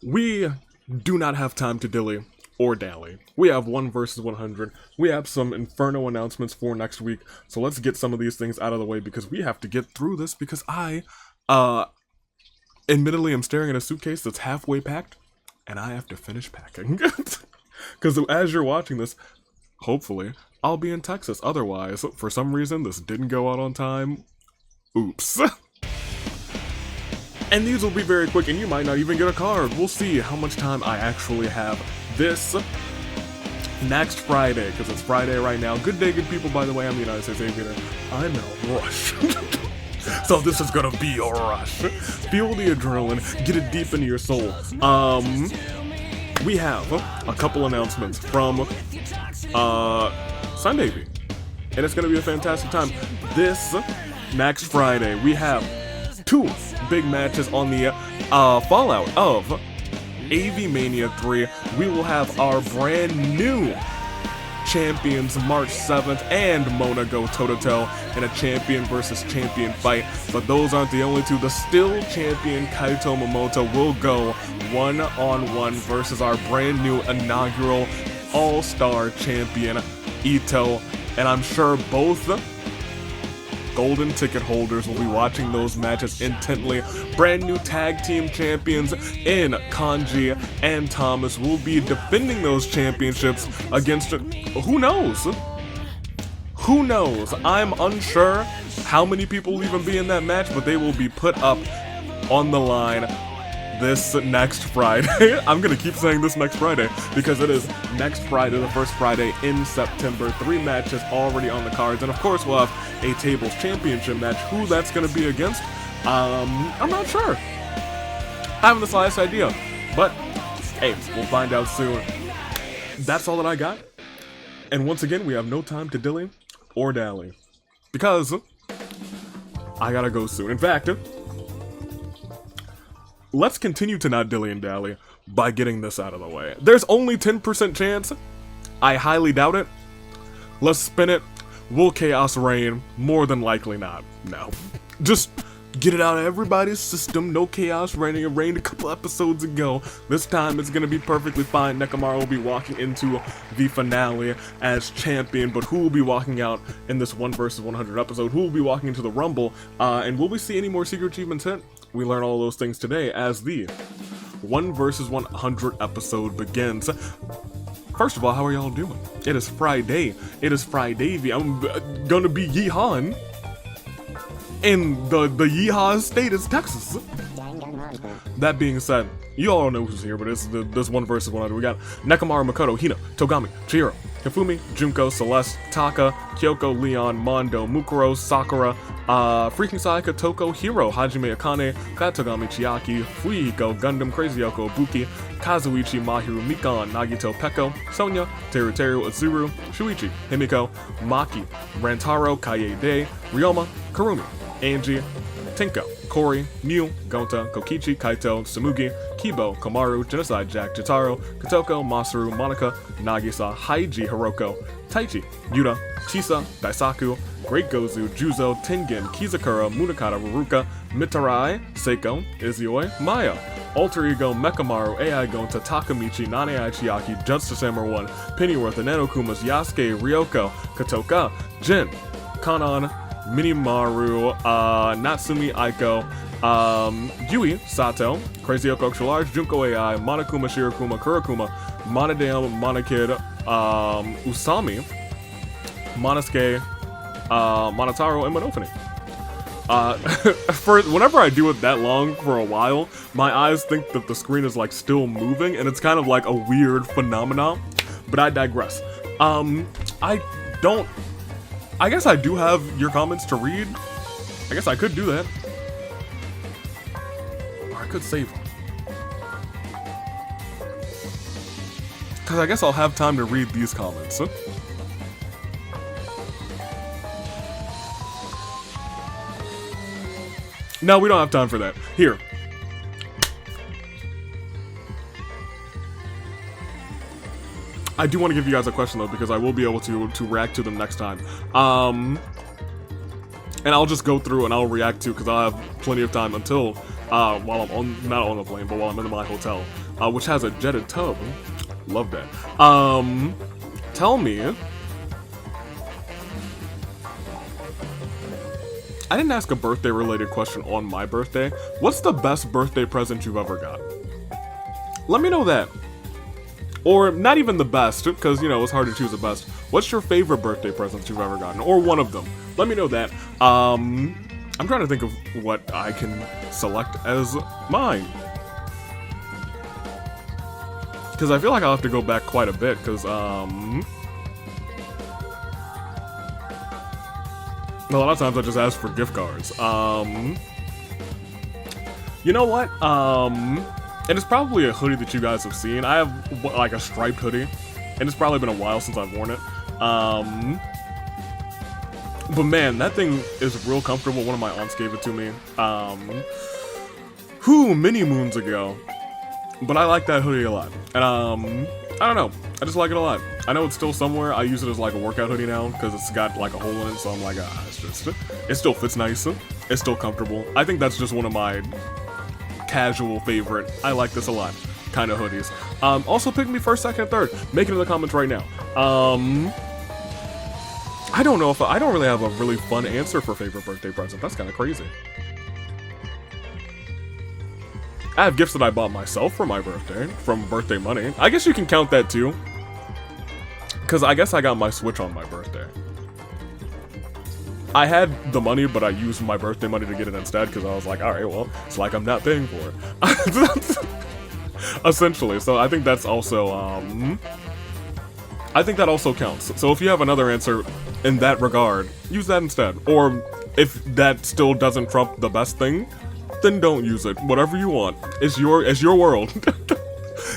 we do not have time to dilly or dally. We have 1 versus 100. We have some Inferno announcements for next week. So let's get some of these things out of the way because we have to get through this because I, admittedly am staring at a suitcase that's halfway packed and I have to finish packing. Because as you're watching this, hopefully, I'll be in Texas. Otherwise, for some reason, this didn't go out on time. Oops. And these will be very quick, and you might not even get a card. We'll see how much time I actually have this next Friday, because it's Friday right now. Good day, good people, by the way. I'm the United States Aviator. I'm in a rush. So this is gonna be a rush. Feel the adrenaline, get it deep into your soul. We have a couple announcements from Sun Baby, and it's gonna be a fantastic time. This next Friday, we have 2 big matches on the fallout of AV Mania 3. We will have our brand new champions March 7th and Mona go toe-to-toe in a champion versus champion fight. But those aren't the only 2. The still champion Kaito Momoto will go one-on-one versus our brand new inaugural all-star champion Ito. And I'm sure both golden ticket holders will be watching those matches intently. Brand new tag team champions in Kanji and Thomas will be defending those championships against, who knows? Who knows? I'm unsure how many people will even be in that match, but they will be put up on the line this next Friday. I'm gonna keep saying this next Friday because it is next Friday, the first Friday in September. 3 matches already on the cards, and of course we'll have a tables championship match. Who that's gonna be against, I'm not sure. I haven't the slightest idea, but hey, we'll find out soon. That's all that I got, and once again we have no time to dilly or dally because I gotta go soon. In fact, let's continue to not dilly and dally by getting this out of the way. There's only 10% chance. I highly doubt it. Let's spin it. Will chaos reign? More than likely not. No. Just get it out of everybody's system. No chaos reigning. It rained a couple episodes ago. This time it's gonna be perfectly fine. Nekomaru will be walking into the finale as champion, but who will be walking out in this 1 versus 100 episode? Who will be walking into the Rumble? And will we see any more secret achievements hit? We learn all those things today as the 1 versus 100 episode begins. First of all, how are y'all doing? It is Friday. It is Friday. I'm gonna be yeehaw in the yeehaw state is Texas. That being said, you all know who's here, but it's this 1 versus 100. We got Nekomaru, Makoto, Hina, Togami, Chihiro, Hifumi, Junko, Celeste, Taka, Kyoko, Leon, Mondo, Mukuro, Sakura, Freaking Sayaka, Toko, Hiro, Hajime Akane, Katogami, Chiaki, Fuihiko, Gundam, Crazy Yoko, Buki, Kazuichi, Mahiru, Mikan, Nagito, Peko, Sonya, Teruteru, Azuru, Shuichi, Himiko, Maki, Rantaro, Kaede, Ryoma, Karumi, Angie, Tinko, Kori, Mew, Gonta, Kokichi, Kaito, Samugi, Kibo, Komaru, Genocide Jack, Jotaro, Kotoko, Masaru, Monica, Nagisa, Haiji, Hiroko, Taichi, Yuta, Chisa, Daisaku, Great Gozu, Juzo, Tengen, Kizakura, Munakata, Ruruka, Mitarai, Seiko, Izioi, Maya, Alter Ego, Mekamaru, AI Gonta, Takamichi, Nane Chiaki, Justice Hammer 1, Pennyworth, Nanokumas, Yasuke, Ryoko, Katoka, Jin, Kanan, Minimaru, Natsumi Aiko, Yui, Sato, Crazy Yoko Extra Large, Junko AI, Monokuma, Shirakuma, Kurakuma, Monodam, Monokid, Usami, Monosuke, Monotaro, and Monofany. For whenever I do it that long for a while, my eyes think that the screen is like still moving, and it's kind of like a weird phenomenon. But I digress. I guess I do have your comments to read. I guess I could do that. Or I could save them. Because I guess I'll have time to read these comments. No, we don't have time for that. Here. I do want to give you guys a question though, because I will be able to react to them next time. And I'll just go through and I'll react to, because I'll have plenty of time until while I'm on, not on the plane, but while I'm in my hotel, which has a jetted tub. Love that. Tell me. I didn't ask a birthday related question on my birthday. What's the best birthday present you've ever got? Let me know that. Or not even the best, because, you know, it's hard to choose the best. What's your favorite birthday present you've ever gotten? Or one of them. Let me know that. I'm trying to think of what I can select as mine. Because I feel like I'll have to go back quite a bit, because, a lot of times I just ask for gift cards. You know what? And it's probably a hoodie that you guys have seen. I have, like, a striped hoodie, and it's probably been a while since I've worn it. But man, that thing is real comfortable. One of my aunts gave it to me, many moons ago. But I like that hoodie a lot. And, I don't know. I just like it a lot. I know it's still somewhere. I use it as, like, a workout hoodie now, because it's got, like, a hole in it, so I'm like, it still fits nice. It's still comfortable. I think that's just one of my casual favorite, I like this a lot, kind of hoodies. Also pick me first, second, third. Make it in the comments right now. I don't know if I don't really have a really fun answer for favorite birthday present. That's kind of crazy. I have gifts that I bought myself for my birthday, from birthday money. I guess you can count that too. Because I guess I got my Switch on my birthday. I had the money, but I used my birthday money to get it instead, because I was like, alright, well, it's like I'm not paying for it. Essentially, so I think that's also, I think that also counts. So if you have another answer in that regard, use that instead. Or if that still doesn't trump the best thing, then don't use it. Whatever you want. It's your world.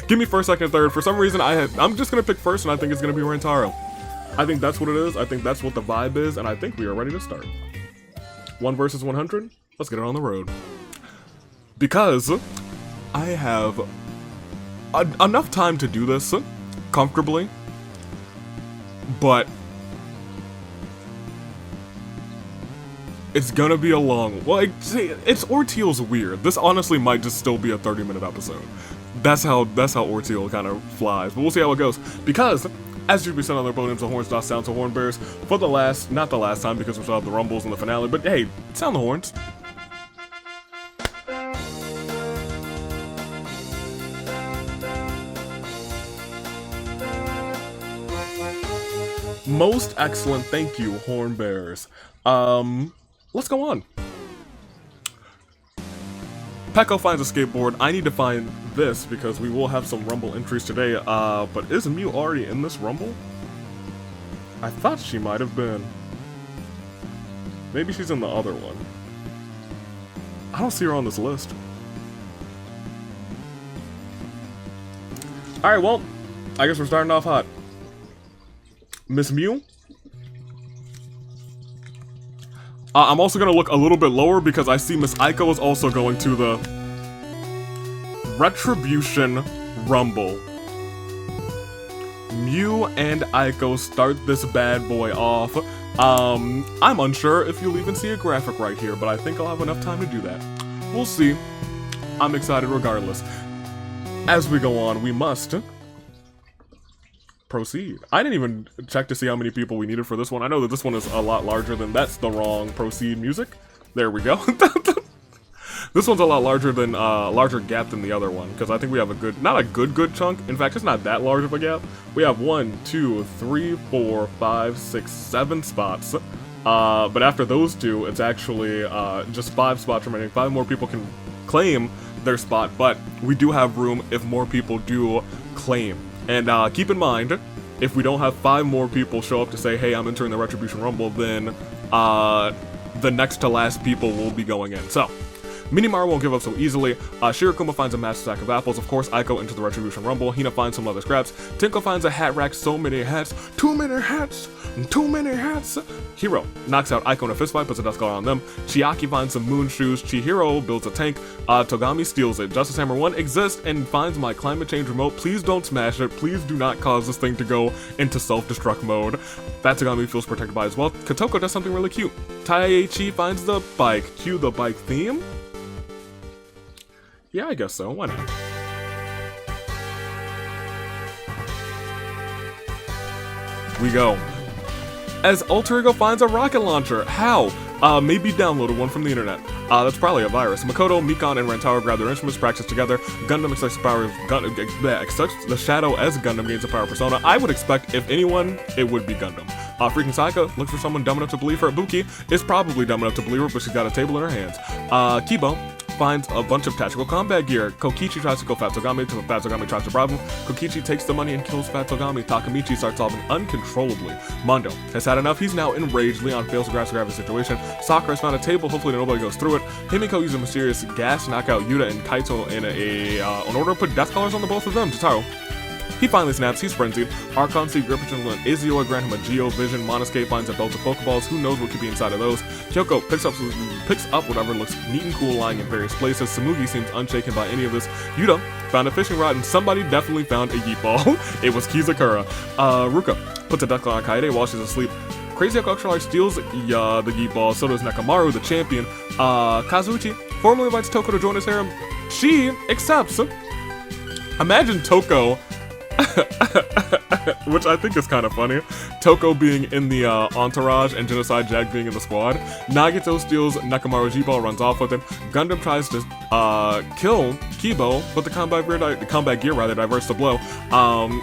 Give me first, second, third. For some reason, I'm just gonna pick first, and I think it's gonna be Rentaro. I think that's what it is. I think that's what the vibe is, and I think we are ready to start. 1 versus 100. Let's get it on the road. Because I have enough time to do this comfortably, but it's gonna be a long. Well, it's Orteal's weird. This honestly might just still be a 30-minute episode. That's how Orteal kind of flies. But we'll see how it goes. Because as you be sent on their bow names of horns, sound to horn bears. For the last, not the last time, because we still have the rumbles in the finale, but hey, sound the horns. Most excellent, thank you, horn bears. Let's go on. Peko finds a skateboard. I need to find this because we will have some Rumble entries today. But is Mew already in this Rumble? I thought she might have been. Maybe she's in the other one. I don't see her on this list. Alright, well, I guess we're starting off hot. Miss Mew? I'm also going to look a little bit lower because I see Miss Aiko is also going to the Retribution Rumble. Mew and Aiko start this bad boy off. I'm unsure if you'll even see a graphic right here, but I think I'll have enough time to do that. We'll see. I'm excited regardless. As we go on, we must proceed. I didn't even check to see how many people we needed for this one. I know that this one is a lot larger than that's the wrong proceed music. There we go. This one's a lot larger than larger gap than the other one because I think we have a good, not a good chunk. In fact, it's not that large of a gap. We have 1, 2, 3, 4, 5, 6, 7 spots. But after those two, it's actually just 5 spots remaining. 5 more people can claim their spot, but we do have room if more people do claim. And keep in mind, if we don't have 5 more people show up to say, hey, I'm entering the Retribution Rumble, then the next to last people will be going in. So, Minimaru won't give up so easily. Shirokuma finds a massive stack of apples. Of course, Aiko enters the Retribution Rumble. Hina finds some leather scraps. Tinko finds a hat rack. So many hats. Too many hats. Too many hats. Hiro knocks out Aiko in a fistfight, puts a dust guard on them. Chiaki finds some moon shoes. Chihiro builds a tank. Togami steals it. Justice Hammer 1 exists and finds my climate change remote. Please don't smash it. Please do not cause this thing to go into self-destruct mode. That Togami feels protected by his wealth. Kotoko does something really cute. Taichi finds the bike. Cue the bike theme. Yeah, I guess so. Why not? We go. As Alter Ego finds a rocket launcher. How? Maybe downloaded one from the internet. That's probably a virus. Makoto, Mikon, and Rantaro grab their instruments, practice together. Gundam accepts the power of accepts the shadow as Gundam gains the power of Persona. I would expect, if anyone, it would be Gundam. Freaking Saika looks for someone dumb enough to believe her. Buki is probably dumb enough to believe her, but she's got a table in her hands. Kibo finds a bunch of tactical combat gear. Kokichi tries to kill Fat Togami, Fat Togami tries to bribe him. Kokichi takes the money and kills Fat Togami. Takamichi starts sobbing uncontrollably. Mondo has had enough, he's now enraged. Leon fails to grasp the situation. Sakura has found a table, hopefully nobody goes through it. Himiko uses a mysterious gas to knock out Yuta and Kaito in in order to put death colors on the both of them. Jotaro, he finally snaps, he's frenzied. Archon, Sea, Griffin, and Izio grant him a Geo Vision. Monosuke finds a belt of Pokeballs, who knows what could be inside of those. Kyoko picks up whatever looks neat and cool lying in various places. Samugi seems unshaken by any of this. Yuta found a fishing rod, and somebody definitely found a yeet ball. It was Kizakura. Ruka puts a duck on Kaede while she's asleep. Crazy Ultra steals the yeet ball, so does Nekamaru, the champion. Kazuchi formally invites Toko to join his harem. She accepts. Imagine Toko, which I think is kind of funny. Toko being in the entourage and Genocide Jack being in the squad. Nagito steals Nekamaru's G-Ball, runs off with him. Gundam tries to kill Kibo, but the combat gear diverts the blow.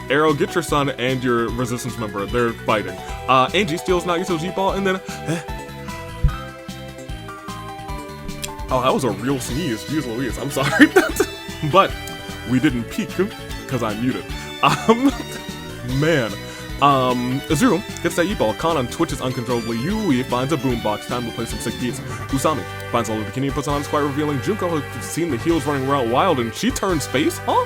Arrow, get your son and your resistance member. They're fighting. Angie steals Nagito's G-Ball, and then oh, that was a real sneeze. Jeez Louise, I'm sorry. But we didn't peek because I'm muted. Man. Azuru gets that E-ball. Kanan twitches uncontrollably. Yui finds a boombox. Time to play some sick beats. Usami finds a little bikini and puts on. It's quite revealing. Junko has seen the heels running around wild and she turns face? Huh?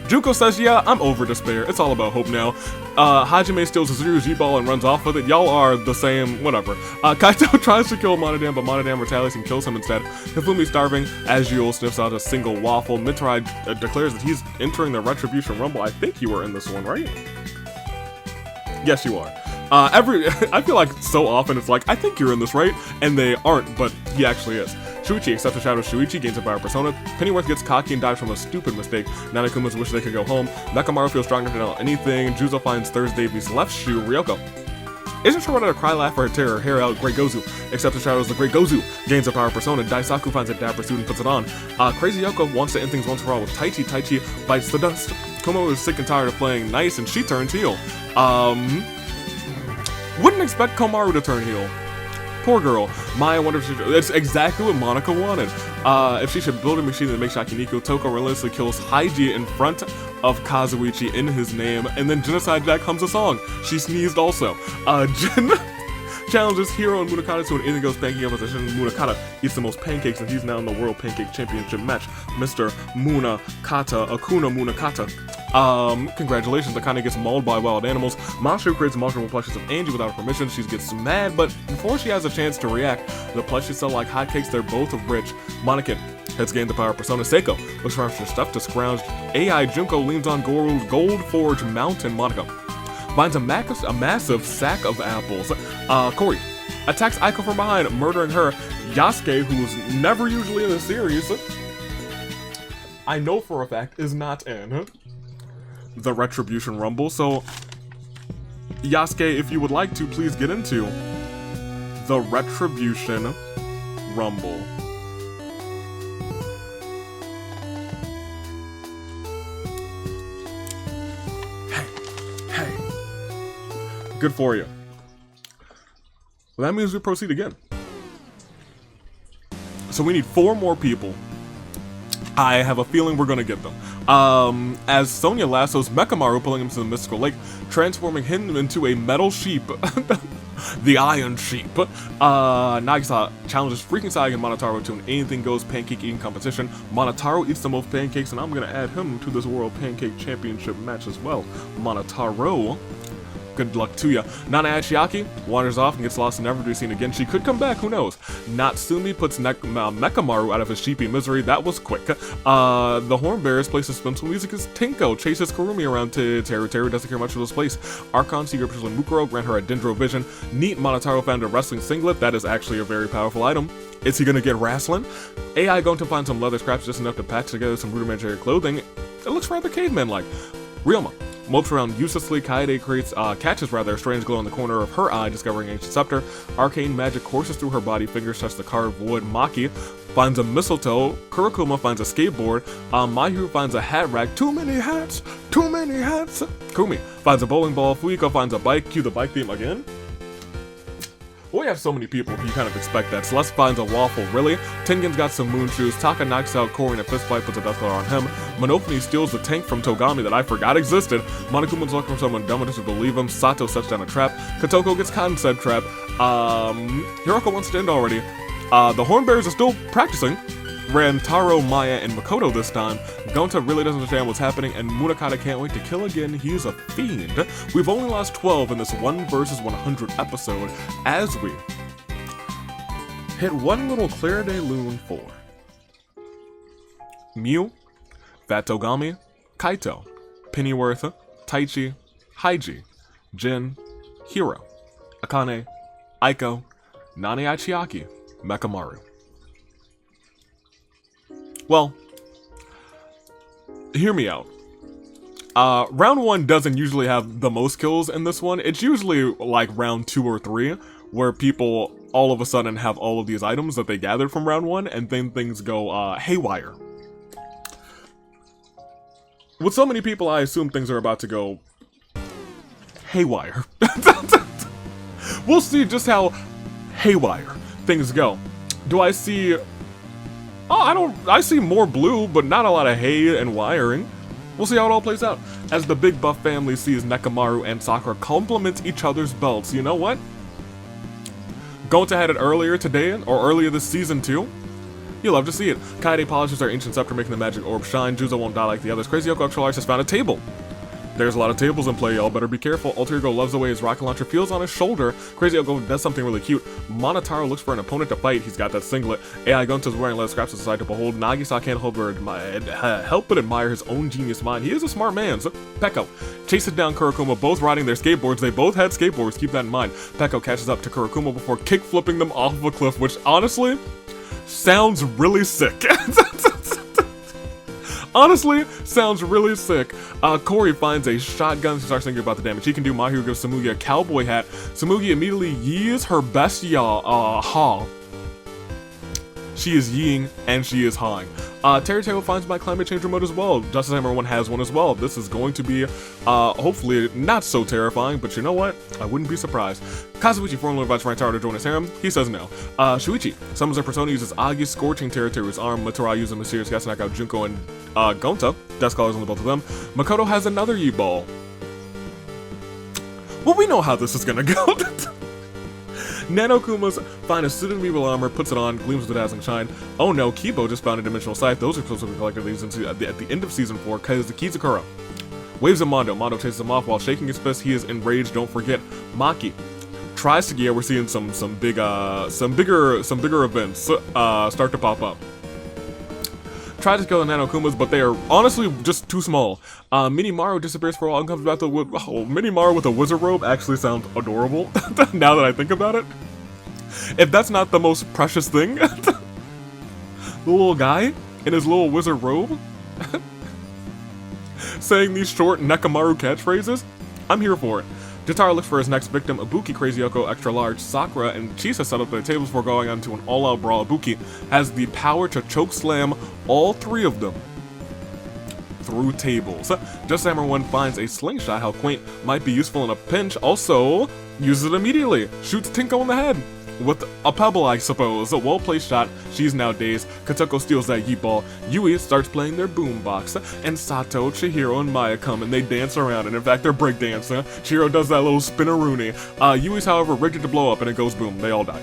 Junko says, yeah, I'm over despair. It's all about hope now. Hajime steals Azuru's G-ball and runs off with it. Y'all are the same, whatever. Kaito tries to kill Monodam, but Monodam retaliates and kills him instead. Hifumi's starving. As Yule sniffs out a single waffle. Mitrai declares that he's entering the Retribution Rumble. I think you were in this one, right? Yes, you are. I feel like so often it's like, I think you're in this, right? And they aren't, but he actually is. Shuichi accepts the shadow. Shuichi gains a power persona. Pennyworth gets cocky and dies from a stupid mistake. Nanakuma's wish they could go home. Nakamaru feels strong enough to know anything. Juzo finds Thursday Davy's left shoe. Ryoko isn't sure whether to cry, laugh, or tear her hair out. Great Gozu accepts the shadows. The Great Gozu gains a power persona. Daisaku finds a dapper suit and puts it on. Crazy Yoko wants to end things once for all with Taichi. Taichi bites the dust. Kumo is sick and tired of playing nice and she turns heel. Wouldn't expect Komaru to turn heel. Poor girl. Maya wonders if it's exactly what Monica wanted. If she should build a machine that makes Yakiniku. Toko relentlessly kills Haiji in front of Kazuichi in his name, and then Genocide Jack hums a song. She sneezed also. Jin challenges Hiro and Munakata to an anything goes pancake opposition. Munakata eats the most pancakes and he's now in the World Pancake Championship match. Mr. Munakata, Akuna Munakata. Congratulations, Akane gets mauled by wild animals. Mashu creates monstrous plushies of Angie without her permission. She gets mad, but before she has a chance to react, the plushies sell like hotcakes. They're both rich. Monakin has gained the power persona. Seiko looks for extra stuff to scrounge. AI Junko leans on Gold Forge Mountain. Monica finds a massive sack of apples. Corey attacks Aiko from behind, murdering her. Yasuke, who's never usually in the series, I know for a fact is not in the Retribution Rumble. So Yasuke, if you would like to, please get into the Retribution Rumble. Hey. Good for you. Well, that means we proceed again. So we need 4 more people. I have a feeling we're gonna get them. As Sonya lassos Mekamaru, pulling him to the mystical lake, transforming him into a metal sheep. The Iron Sheep. Nagisa challenges freaking Sai and Monotaro to an anything goes pancake eating competition. Monotaro eats the most pancakes, and I'm gonna add him to this World Pancake Championship match as well. Monotaro Good luck to ya. Nana Achiaki wanders off and gets lost and never to be seen again. She could come back, who knows? Natsumi puts Mekamaru out of his sheepy misery. That was quick. The Hornbearers play suspenseful music as Tinko chases Kurumi around to Teru. Teru doesn't care much for this place. Archon secret pictures of Mukuro grant her a Dendro vision. Neat Monotaro found a wrestling singlet. That is actually a very powerful item. Is he gonna get wrestling? AI going to find some leather scraps just enough to patch together some rudimentary clothing. It looks rather caveman-like. Ryoma mopes around uselessly. Kaede catches a strange glow in the corner of her eye, discovering ancient scepter. Arcane magic courses through her body, fingers touch the carved wood. Maki finds a mistletoe. Kurokuma finds a skateboard. Mayu finds a hat rack. Too many hats! Too many hats! Kumi finds a bowling ball. Fuyuko finds a bike. Cue the bike theme again. We have so many people, you kind of expect that. Celeste finds a waffle, really? Tengen's got some moon shoes. Taka knocks out Corey in a fistfight, puts a death collar on him. Monopony steals the tank from Togami that I forgot existed. Monokuma's looking for someone dumb enough to believe him. Sato sets down a trap. Kotoko gets caught in said trap. Hiroko wants to end already. The Hornbearers are still practicing. Ran Taro, Maya, and Makoto this time. Gonta really doesn't understand what's happening, and Munakata can't wait to kill again. He's a fiend. We've only lost 12 in this 1 versus 100 episode, as we hit one little Claire de Lune 4. Mew, Fat Togami, Kaito, Pennyworth, Taichi, Haiji, Jin, Hiro, Akane, Aiko, Nani Achiaki, Mekamaru. Well, hear me out. Round 1 doesn't usually have the most kills in this one. It's usually like round 2 or 3, where people all of a sudden have all of these items that they gathered from round 1, and then things go haywire. With so many people, I assume things are about to go haywire. We'll see just how haywire things go. Do I see... Oh, I see more blue, but not a lot of hay and wiring. We'll see how it all plays out. As the Big Buff family sees Nekamaru and Sakura compliment each other's belts. You know what? Gonta had it earlier today, or earlier this season too. You'll love to see it. Kaede polishes her ancient scepter, making the magic orb shine. Juzo won't die like the others. Crazy Yoko Extra Large has found a table. There's a lot of tables in play, y'all better be careful. Alter Ego loves the way his rocket launcher feels on his shoulder. Crazy Yoko does something really cute. Monotaro looks for an opponent to fight. He's got that singlet. AI Gonta's wearing leather scraps aside to behold. Nagisa can't help but admire his own genius mind. He is a smart man. So Peko chases down Kurokuma, both riding their skateboards. They both had skateboards, keep that in mind. Peko catches up to Kurokuma before kick flipping them off of a cliff, which honestly sounds really sick. Honestly, sounds really sick. Corey finds a shotgun and starts thinking about the damage he can do. Mahiru gives Tsumugi a cowboy hat. Tsumugi immediately yees her best ha. She is yeeing and she is hawing. Teru finds my climate change remote as well. Justice Hammer 1 has one as well. This is going to be, hopefully, not so terrifying, but you know what? I wouldn't be surprised. Kazuichi formally invites Rantaro to join his harem. He says no. Shuichi summons her persona, uses Agi, scorching Teru's arm. Matora uses a mysterious gas to knock out Junko and Gonta. Death Scholars on the both of them. Makoto has another Yi-Ball. Well, we know how this is gonna go. Nanokuma's find a suited Weevil armor, puts it on, gleams with a dazzling shine. Oh no, Kibo just found a dimensional scythe. Those are supposed to be collected at the end of season 4, because the Kizukura waves at Mondo. Mondo chases him off while shaking his fist. He is enraged. Don't forget, Maki tries to get. We're seeing some bigger events start to pop up. Tries to kill the Nanokumas, but they are honestly just too small. Minimaru disappears for a while and comes back to Minimaru with a wizard robe actually sounds adorable, now that I think about it. If that's not the most precious thing. The little guy in his little wizard robe saying these short Nekamaru catchphrases, I'm here for it. Jotaro looks for his next victim. Ibuki, Crazy Yoko, Extra Large, Sakura, and Chisa set up their tables before going on to an all-out brawl. Ibuki has the power to chokeslam all 3 of them through tables. Just Hammer 1 finds a slingshot. How quaint, might be useful in a pinch. Also, uses it immediately. Shoots Tinko in the head with a pebble, I suppose. A well-placed shot. She's now dazed. Kotoko steals that Yi-Ball. Yui starts playing their boombox. And Sato, Chihiro, and Maya come and they dance around. And in fact, they're breakdancing. Chihiro does that little spinneroonie. Yui's, however, rigged it to blow up and it goes boom. They all die.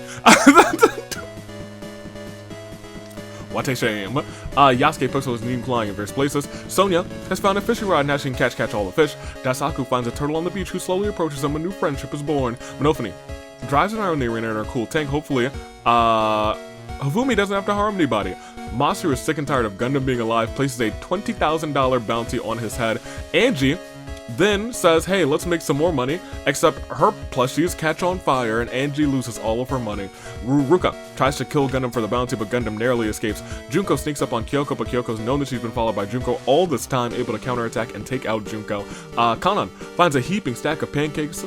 What? What a shame. Yasuke pokes his knee flying in various places. Sonya has found a fishing rod and now she can catch all the fish. Daisaku finds a turtle on the beach who slowly approaches him. A new friendship is born. Monofumi drives around the arena in her cool tank. Hopefully, Hifumi doesn't have to harm anybody. Masaru is sick and tired of Gundam being alive, places a $20,000 bounty on his head. Angie then says, hey, let's make some more money, except her plushies catch on fire and Angie loses all of her money. Ruka tries to kill Gundam for the bounty, but Gundam narrowly escapes. Junko sneaks up on Kyoko, but Kyoko's known that she's been followed by Junko all this time, able to counterattack and take out Junko. Kanan finds a heaping stack of pancakes.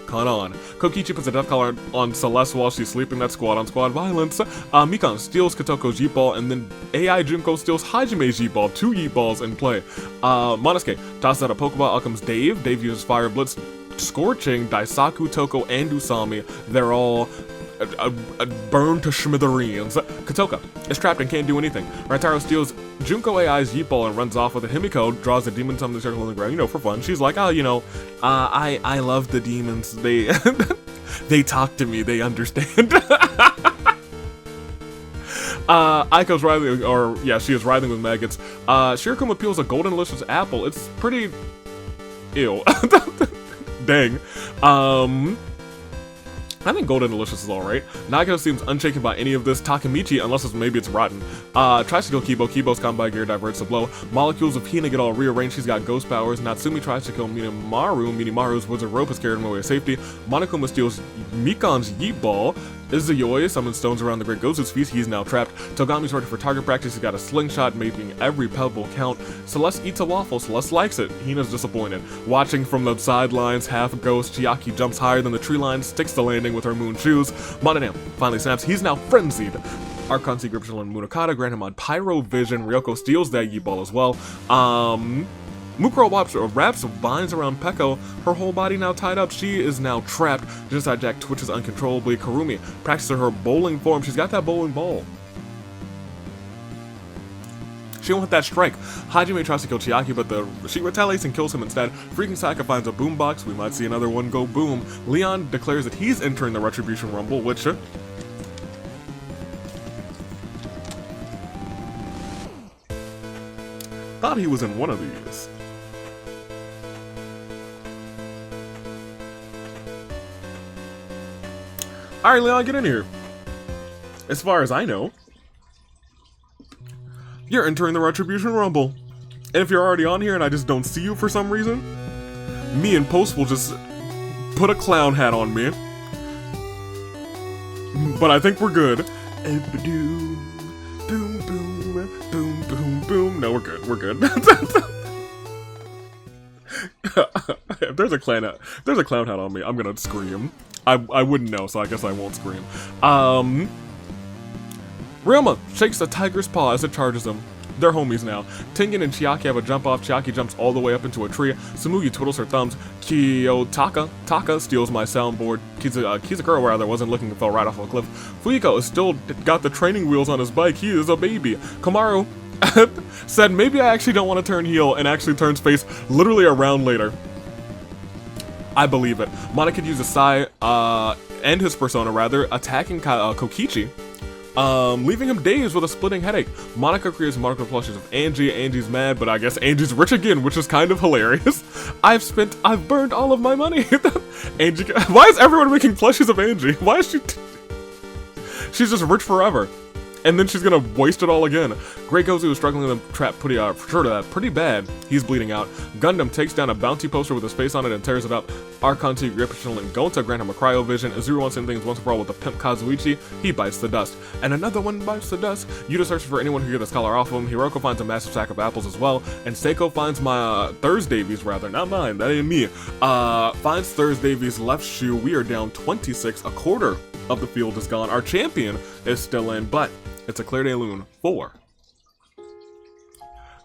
Kanan. Kokichi puts a death collar on Celeste while she's sleeping. That's squad-on-squad violence. Mikan steals Kotoko's Yeet Ball, and then AI Junko steals Hajime's Yeet Ball. 2 Yeet Balls in play. Monosuke tosses out a Pokeball. Out comes Dave. Dave uses Fire Blitz, scorching Daisaku, Toko, and Usami. They're all burned to smithereens. Kotoka is trapped and can't do anything. Raitaro steals Junko AI's Yeet Ball and runs off with it. Himiko draws a demon summoning circle in the ground, for fun. She's like, I love the demons. They they talk to me, they understand. Aiko's writhing, she is writhing with maggots. Shirokuma peels a golden delicious apple. It's pretty ew. Dang. I think Golden Delicious is alright. Nagato seems unshaken by any of this. Takemichi, unless maybe it's rotten, tries to kill Kibo. Kibo's combat gear diverts the blow. Molecules of Hina get all rearranged. She's got ghost powers. Natsumi tries to kill Minimaru. Minimaru's wizard rope is carried him away to safety. Monokuma steals Mikan's Yeet Ball. Izuyoi summons stones around the Great Gozu's feast. He's now trapped. Togami's ready for target practice. He's got a slingshot, making every pebble count. Celeste eats a waffle. Celeste likes it. Hina's disappointed. Watching from the sidelines, half ghost, Chiaki jumps higher than the tree line, sticks the landing with her moon shoes. Monodam finally snaps. He's now frenzied. Archon Secret and Munakata grant him on Pyro Vision. Ryoko steals that Yeet Ball as well. Mukuro wraps vines around Peko, her whole body now tied up. She is now trapped. Genocide Jack twitches uncontrollably. Karumi practices her bowling form. She's got that bowling ball. She won't hit that strike. Hajime tries to kill Chiaki, but she retaliates and kills him instead. Freaking Saka finds a boombox. We might see another one go boom. Leon declares that he's entering the Retribution Rumble, which... thought he was in one of these. Alright, Leon, get in here. As far as I know, you're entering the Retribution Rumble. And if you're already on here and I just don't see you for some reason, me and Post will just put a clown hat on me. But I think we're good. Boom, boom, boom, boom, boom. No, we're good. We're good. If there's a clown hat on me, I'm gonna scream. I wouldn't know, so I guess I won't scream. Ryoma shakes a tiger's paw as it charges him. They're homies now. Tengen and Chiaki have a jump off. Chiaki jumps all the way up into a tree. Sumugi twiddles her thumbs. Taka steals my soundboard. Kizakura rather wasn't looking and fell right off a cliff. Fuyiko is still got the training wheels on his bike. He is a baby. Kamaru said maybe I actually don't want to turn heel and actually turns face literally a round later. I believe it. Monica uses Sai and his persona rather, attacking Kokichi, leaving him dazed with a splitting headache. Monica creates Monica plushes of Angie. Angie's mad, but I guess Angie's rich again, which is kind of hilarious. I've burned all of my money. Angie, why is everyone making plushies of Angie? Why is she? She's just rich forever. And then she's gonna waste it all again. Great Gozu is struggling with the trap pretty bad. He's bleeding out. Gundam takes down a bounty poster with his face on it and tears it up. Archon T Gripishal and Gonta grant him a cryo vision. Azuru wants things once for all with the pimp Kazuichi. He bites the dust. And another one bites the dust. Yuta searches for anyone who can get this collar off of him. Hiroko finds a massive sack of apples as well. And Seiko finds my Thursdavies rather, not mine, that ain't me. Finds Thursdavies' left shoe. We are down 26. A quarter of the field is gone. Our champion is still in, but it's a Clear Day Loon 4.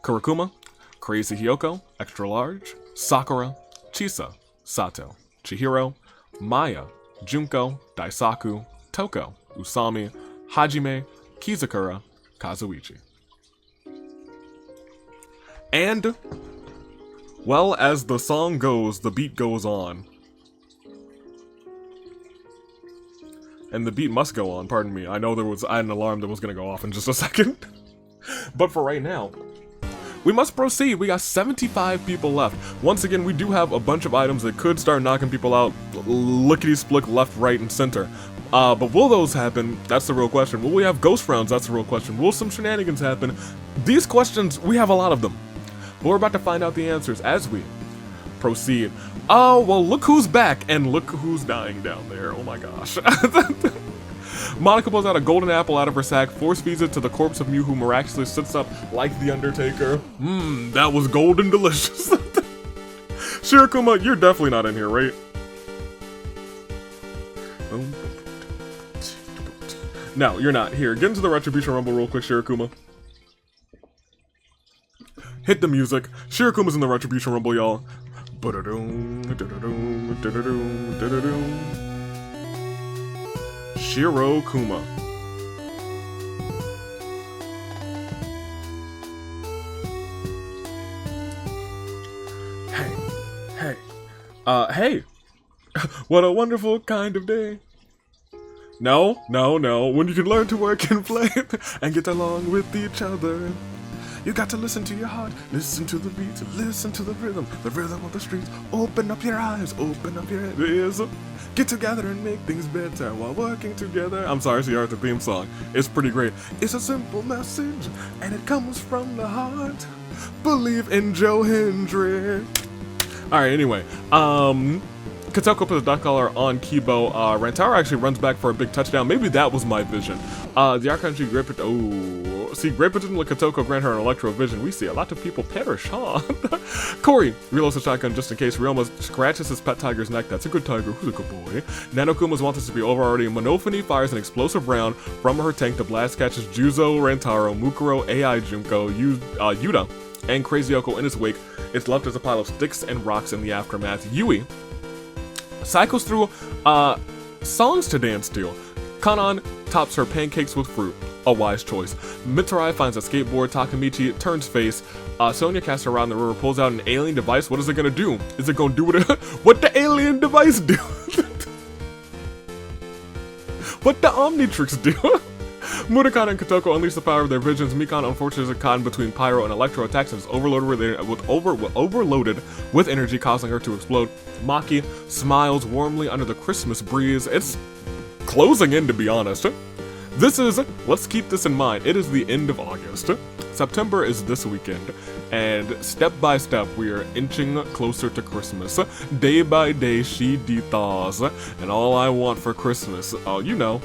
Kurokuma, Crazy Hyoko, Extra Large, Sakura, Chisa, Sato, Chihiro, Maya, Junko, Daisaku, Toko, Usami, Hajime, Kizakura, Kazuichi. And, well, as the song goes, the beat goes on. And the beat must go on, pardon me. I know I had an alarm that was gonna go off in just a second. But for right now, we must proceed. We got 75 people left. Once again, we do have a bunch of items that could start knocking people out lickety-split left, right, and center. But will those happen? That's the real question. Will we have ghost rounds? That's the real question. Will some shenanigans happen? These questions, we have a lot of them. But we're about to find out the answers as we proceed. Oh, well, look who's back, and look who's dying down there. Oh my gosh. Monica pulls out a golden apple out of her sack, force feeds it to the corpse of Mew, who miraculously sits up like the Undertaker. That was golden delicious. Shirakuma, you're definitely not in here, right? No, you're not. Here, get into the Retribution Rumble real quick, Shirakuma. Hit the music. Shirakuma's in the Retribution Rumble, y'all. Shirokuma. Hey. What a wonderful kind of day. No. When you can learn to work and play and get along with each other. You got to listen to your heart, listen to the beats, listen to the rhythm of the streets. Open up your eyes, open up your ears. Get together and make things better while working together. I'm sorry, it's the theme song. It's pretty great. It's a simple message, and it comes from the heart. Believe in Joe Hendry. Alright, anyway. Kotoko puts a duck collar on Kibo. Rantaro actually runs back for a big touchdown. Maybe that was my vision. The Archangel Gripit. Oh, see, Gripit and Kotoko grant her an electro vision. We see a lot of people perish, huh? Corey reloads the shotgun just in case. Ryoma scratches his pet tiger's neck. That's a good tiger. Who's a good boy? Nanokuma's wants us to be over already. Monophony fires an explosive round from her tank. The blast catches Juzo, Rantaro, Mukuro, AI Junko, Yuta, and Crazy Yoko in its wake. It's left as a pile of sticks and rocks in the aftermath. Yui cycles through songs to dance to. Kanan tops her pancakes with fruit. A wise choice. Mitsurai finds a skateboard. Takamichi turns face. Sonya casts her around the river, pulls out an alien device. What is it gonna do? Is it gonna do what the alien device do? What the Omnitrix do? Mudokata and Kotoko unleash the power of their visions. Mikan unfortunately is caught between pyro and electro attacks and is overloaded with energy, causing her to explode. Maki smiles warmly under the Christmas breeze. It's closing in, to be honest. Let's keep this in mind, it is the end of August. September is this weekend, and step by step we are inching closer to Christmas. Day by day she thaws, and all I want for Christmas, you know.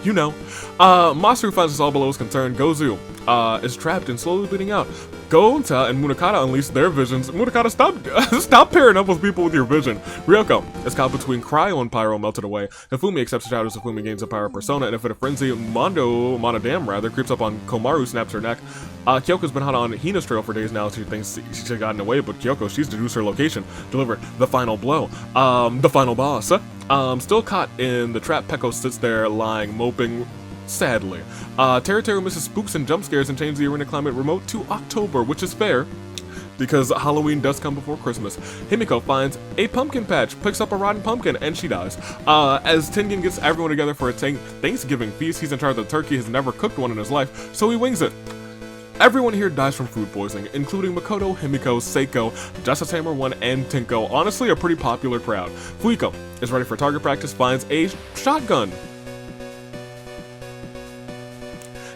Masaru finds us all below his concern. Gozu is trapped and slowly bleeding out. Gonta and Munakata unleash their visions. Munakata, stop pairing up with people with your vision. Ryoko is caught between Cryo and Pyro, melted away. Hifumi accepts the shadows. Hifumi gains a Pyro persona, and if in a frenzy, Monodam creeps up on Komaru, snaps her neck. Kyoko's been hot on Hina's trail for days now. She thinks she's gotten away, but Kyoko, she's deduced her location. Deliver the final blow. The final boss. Still caught in the trap, Peko sits there lying, moping sadly. Teru misses spooks and jump scares and changes the arena climate remote to October, which is fair, because Halloween does come before Christmas. Himiko finds a pumpkin patch, picks up a rotten pumpkin, and she dies. As Tengen gets everyone together for a Thanksgiving feast, he's in charge of the turkey, has never cooked one in his life, so he wings it. Everyone here dies from food poisoning, including Makoto, Himiko, Seiko, Justice Hammer 1, and Tinko. Honestly, a pretty popular crowd. Fuiko is ready for target practice, finds a shotgun.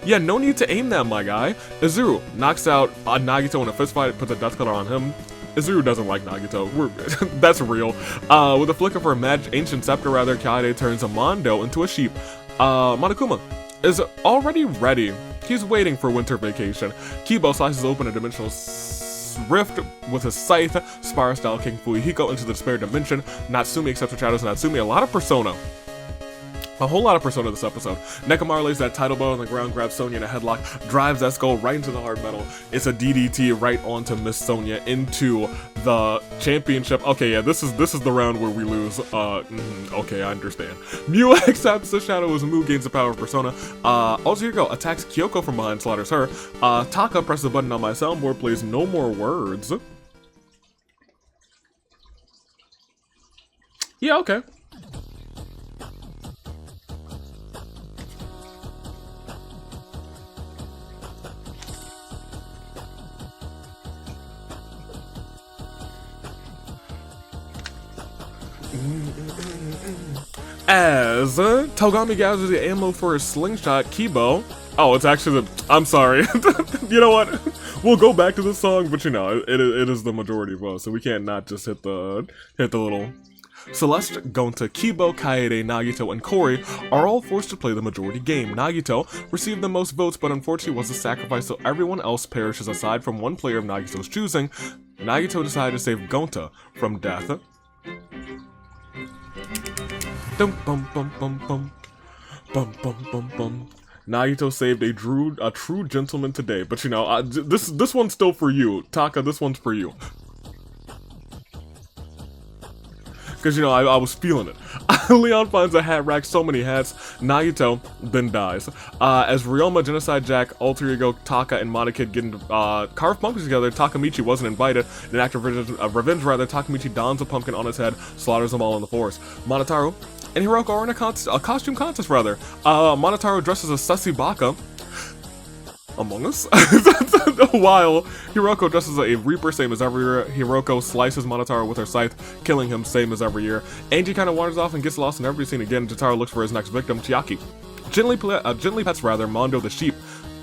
Yeah, no need to aim that, my guy. Izuru knocks out Nagito in a fistfight, puts a death color on him. Izuru doesn't like Nagito. That's real. With a flick of her ancient scepter, Kaede turns a Mondo into a sheep. Monokuma is already ready. He's waiting for winter vacation. Kibo slices open a dimensional rift with his scythe. Spire-style King Fuihiko into the despair dimension. Natsumi accepts her shadows. Natsumi, a lot of Persona. A whole lot of Persona this episode. Nekomaru lays that title bow on the ground, grabs Sonya in a headlock, drives Esco right into the hard metal. It's a DDT right onto Miss Sonya into the championship. Okay, yeah, this is the round where we lose. Okay, I understand. Mew accepts the shadow as Mu gains the power of Persona. Also, Yuriko attacks Kyoko from behind, slaughters her. Taka presses the button on my soundboard, plays No More Words. Yeah, okay. As Togami gathers the ammo for his slingshot, Kibo. Oh, it's actually the. I'm sorry. You know what? We'll go back to the song, but you know, it is the majority vote, so we can't not just hit the little. Celeste, Gonta, Kibo, Kaede, Nagito, and Kori are all forced to play the majority game. Nagito received the most votes, but unfortunately was a sacrifice, so everyone else perishes aside from one player of Nagito's choosing. Nagito decided to save Gonta from death. Dum bum bum bum bum bum bum bum bum. Nagito saved a true gentleman today, but you know, this one's still for you, Taka. This one's for you. Because, you know, I was feeling it. Leon finds a hat rack, so many hats. Nagito then dies. As Ryoma, Genocide Jack, Alter Ego, Taka, and Monokid get into carve pumpkins together, Takamichi wasn't invited. In an act of revenge, Takamichi dons a pumpkin on his head, slaughters them all in the forest. Monotaro and Hiroko are in a costume contest, rather. Monotaro dresses as Sussy Baka. Among Us? While Hiroko dresses as a Reaper, same as every year. Hiroko slices Monotaro with her scythe, killing him, same as every year. Angie kind of wanders off and gets lost in every scene again. Jotaro looks for his next victim, Chiaki. Gently pets Mondo the sheep.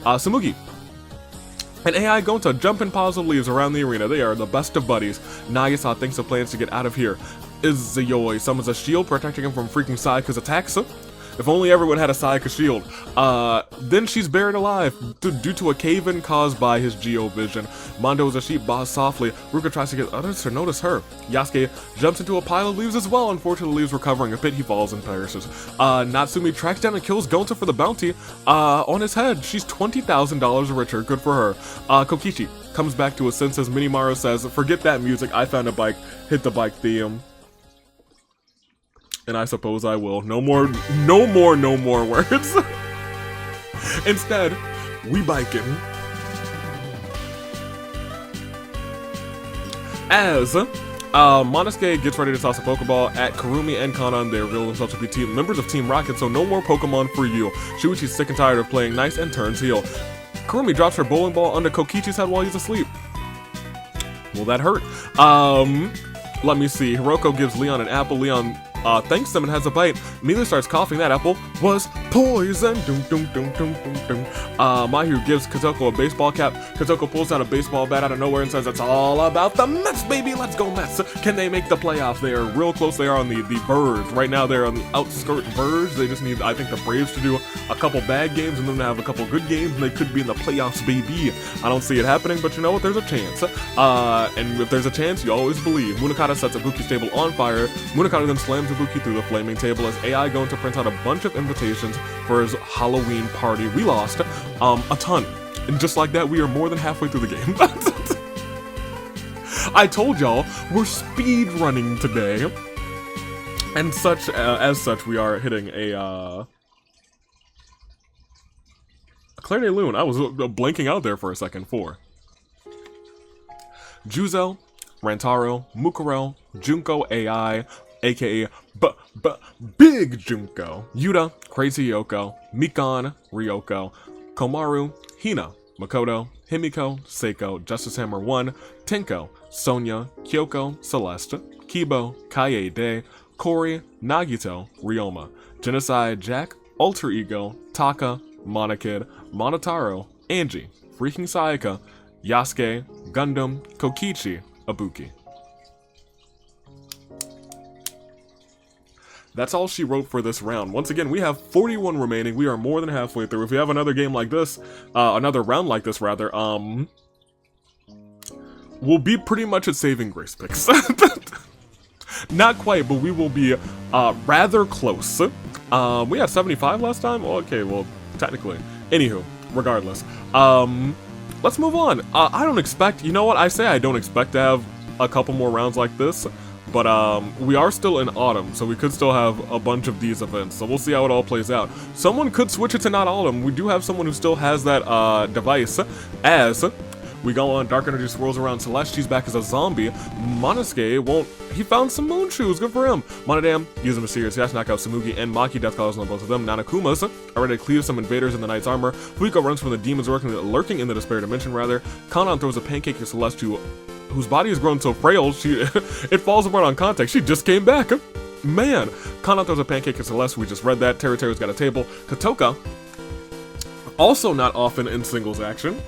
Samugi and AI Gonta jump in piles of leaves around the arena. They are the best of buddies. Nagisa thinks of plans to get out of here. Izuyoi summons a shield, protecting him from freaking Sayaka's attacks. If only everyone had a Sayaka shield. Then she's buried alive due to a cave-in caused by his Geo-vision. Mondo is a sheep boss softly. Ruka tries to get others to notice her. Yasuke jumps into a pile of leaves as well. Unfortunately, the leaves were covering a pit. He falls and perishes. Natsumi tracks down and kills Gonta for the bounty on his head. She's $20,000 richer. Good for her. Kokichi comes back to his senses. Minimaru says, "Forget that music. I found a bike. Hit the bike theme." And I suppose I will. No more words. Instead, we biking. As Monosuke gets ready to toss a Pokeball at Kurumi and Kanan, they reveal themselves to be members of Team Rocket, so no more Pokemon for you. Shuichi's sick and tired of playing nice and turns heel. Kurumi drops her bowling ball under Kokichi's head while he's asleep. Will that hurt? Let me see. Hiroko gives Leon an apple. Leon thanks them and has a bite. Immediately starts coughing. That apple was poison. Doom, doom, doom, doom, doom, doom. Mahiru gives Kotoko a baseball cap. Kotoko pulls out a baseball bat out of nowhere and says, "It's all about the Mets, baby. Let's go Mets." Can they make the playoffs? They are real close. They are on the verge. Right now, they're on the outskirt verge. They just need, I think, the Braves to do a couple bad games and then to have a couple good games, and they could be in the playoffs, baby. I don't see it happening, but you know what? There's a chance. And if there's a chance, you always believe. Munakata sets Ibuki's table on fire. Munakata then slams Ibuki through the flaming table as AI going to print out a bunch of invitations for his Halloween party. We lost a ton, and just like that, we are more than halfway through the game. I told y'all we're speed running today, and as such, we are hitting a Claire de Lune. I was blanking out there for a second. 4. Juzo, Rantaro, Mukurel, Junko AI, aka Big Junko, Yuta, Crazy Yoko, Mikan, Ryoko, Komaru, Hina, Makoto, Himiko, Seiko, Justice Hammer 1, Tenko, Sonia, Kyoko, Celeste, Kibo, Kaede, Kori, Nagito, Ryoma, Genocide Jack, Alter Ego, Taka, Monokid, Monotaro, Angie, Freaking Sayaka, Yasuke, Gundam, Kokichi, Ibuki. That's all she wrote for this round. Once again, we have 41 remaining. We are more than halfway through. If we have another game like this, another round like this rather, we'll be pretty much at saving grace picks. Not quite, but we will be rather close. We had 75 last time? Okay, well, technically. Anywho, regardless. Let's move on. I don't expect, you know what? I say I don't expect to have a couple more rounds like this. But we are still in autumn, so we could still have a bunch of these events. So we'll see how it all plays out. Someone could switch it to not autumn. We do have someone who still has that device. As we go on, dark energy swirls around Celeste. She's back as a zombie. Monosuke won't. He found some moon shoes. Good for him. Monodam uses a mysterious yash, knock out Samugi and Maki. Death calls on both of them. Nanakuma's are ready to cleave some invaders in the knight's armor. Fuiko runs from the demons lurking in the despair dimension. Rather, Kanan throws a pancake at Celeste, whose body has grown so frail it falls apart on contact. She just came back. Man, Kana throws a pancake at Celeste, we just read that. Teru's got a table. Kotoka, also not often in singles action,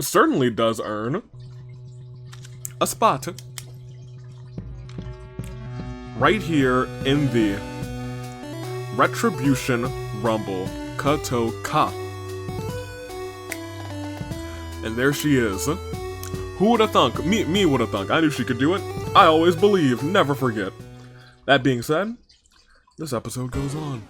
certainly does earn a spot right here in the Retribution Rumble. Kotoka. And there she is. Who would have thunk? Me would have thunk. I knew she could do it. I always believe, never forget. That being said, this episode goes on.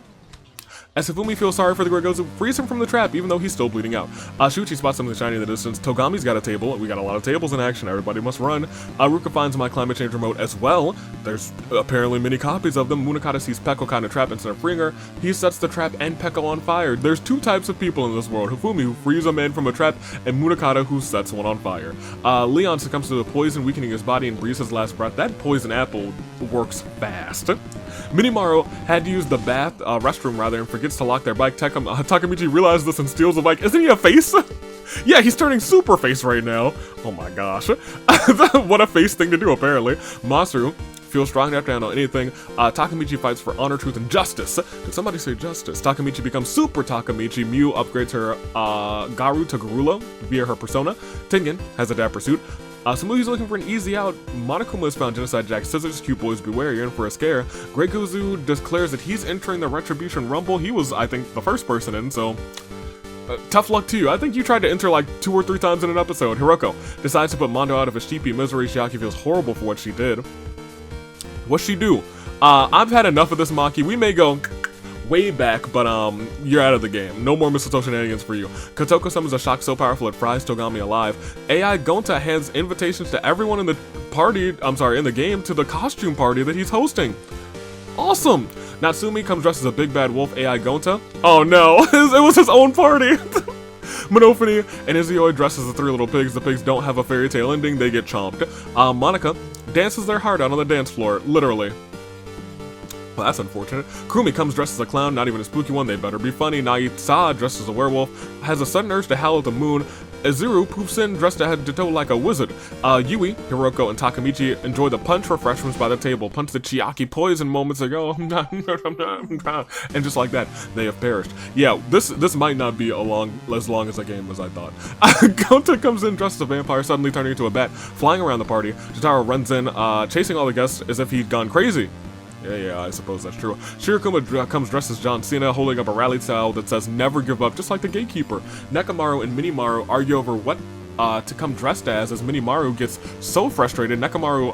As Hifumi feels sorry for the Great Gozu, frees him from the trap, even though he's still bleeding out. Shuichi spots something shiny in the distance. Togami's got a table. We got a lot of tables in action. Everybody must run. Ruka finds my climate change remote as well. There's apparently many copies of them. Munakata sees Peko kind of trap instead of freeing her. He sets the trap and Peko on fire. There's two types of people in this world. Hifumi, who frees a man from a trap, and Munakata, who sets one on fire. Leon succumbs to the poison, weakening his body and breathes his last breath. That poison apple works fast. Minimaru had to use the restroom rather, and forgets to lock their bike. Takamichi realizes this and steals the bike. Isn't he a face? Yeah, he's turning super face right now. Oh my gosh. What a face thing to do, apparently. Masaru feels strong enough to handle anything. Takamichi fights for honor, truth, and justice. Did somebody say justice? Takamichi becomes Super Takamichi. Miu upgrades her Garu to Garula via her persona. Tengen has a dapper suit. Samuhi's looking for an easy out. Monokuma has found Genocide Jack Scissors. Cute boys beware, you're in for a scare. Great Gozu declares that he's entering the Retribution Rumble. He was, I think, the first person in, so tough luck to you. I think you tried to enter like 2 or 3 times in an episode. Hiroko decides to put Mondo out of his sheepy misery. Shiaki feels horrible for what she did. What's she do? I've had enough of this Maki. We may go way back, but you're out of the game. No more mistletoe shenanigans for you. Kotoko summons a shock so powerful it fries Togami alive. AI Gonta hands invitations to everyone in the party, in the game, to the costume party that he's hosting. Awesome! Natsumi comes dressed as a big bad wolf. AI Gonta. Oh no, it was his own party! Monofini and Izuyoi dress as the 3 little pigs. The pigs don't have a fairy tale ending, they get chomped. Monica dances their heart out on the dance floor, literally. Well, that's unfortunate. Kurumi comes dressed as a clown, not even a spooky one, they better be funny. Naitsa, dressed as a werewolf, has a sudden urge to howl at the moon. Izuru poofs in, dressed head to toe like a wizard. Yui, Hiroko, and Takamichi enjoy the punch refreshments by the table. Punch the Chiaki poison moments ago. And just like that, they have perished. Yeah, this might not be as long as a game as I thought. Gonta comes in dressed as a vampire, suddenly turning into a bat, flying around the party. Jotaro runs in, chasing all the guests as if he'd gone crazy. Yeah, I suppose that's true. Shirokuma comes dressed as John Cena, holding up a rally towel that says never give up, just like the gatekeeper. Nekomaru and Minimaru argue over what to come dressed as Minimaru gets so frustrated. Nekomaru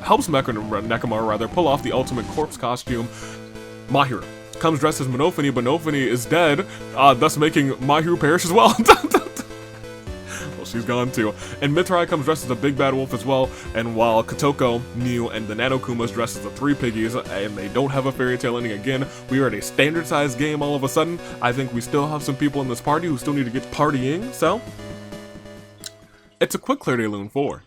helps Nekomaru pull off the ultimate corpse costume. Mahiru comes dressed as Monofini, but Monofini is dead, thus making Mahiru perish as well. She's gone too. And Mitarai comes dressed as a big bad wolf as well, and while Kotoko, Miu, and the Nanokumas dressed as the 3 piggies, and they don't have a fairy tale ending again, we are at a standard sized game all of a sudden. I think we still have some people in this party who still need to get partying, so it's a quick Clear Day Loon 4.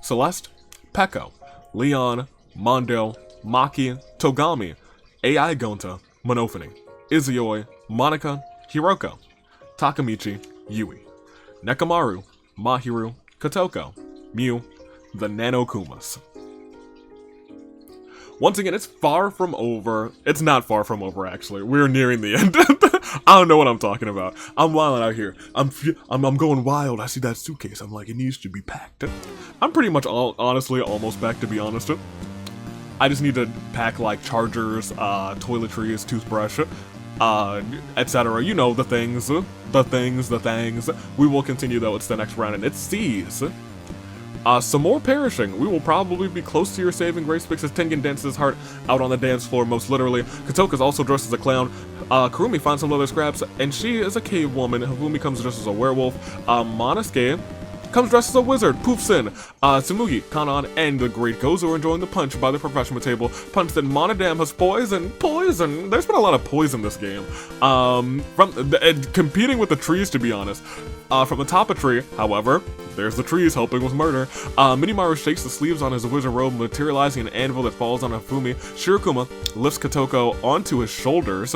Celeste, Peko, Leon, Mondo, Maki, Togami, AI Gonta, Monofini, Izuyoi, Monica, Hiroko, Takamichi, Yui, Nekomaru, Mahiru, Kotoko, Miu, the Nanokumas. Once again, it's far from over. It's not far from over, actually. We're nearing the end. I don't know what I'm talking about. I'm wilding out here. I'm going wild. I see that suitcase. I'm like, it needs to be packed. I'm pretty much honestly almost back, to be honest. I just need to pack like chargers, toiletries, toothbrush, etc. You know, the things. We will continue though, it's the next round, and it's C's. Some more perishing. We will probably be close to your saving grace because Tengen dances his heart out on the dance floor, most literally. Kotoka's also dressed as a clown. Kurumi finds some leather scraps, and she is a cave woman. Hifumi comes dressed as a werewolf. Monosuke comes dressed as a wizard, poofs in. Tsumugi, Kanan, and the Great Gozu are enjoying the punch by the professional table. Punch that Monodam has poison. There's been a lot of poison this game. Competing with the trees, to be honest. From the top of tree, however, there's the trees helping with murder. Minimaru shakes the sleeves on his wizard robe, materializing an anvil that falls on Hifumi. Shirokuma lifts Kotoko onto his shoulders.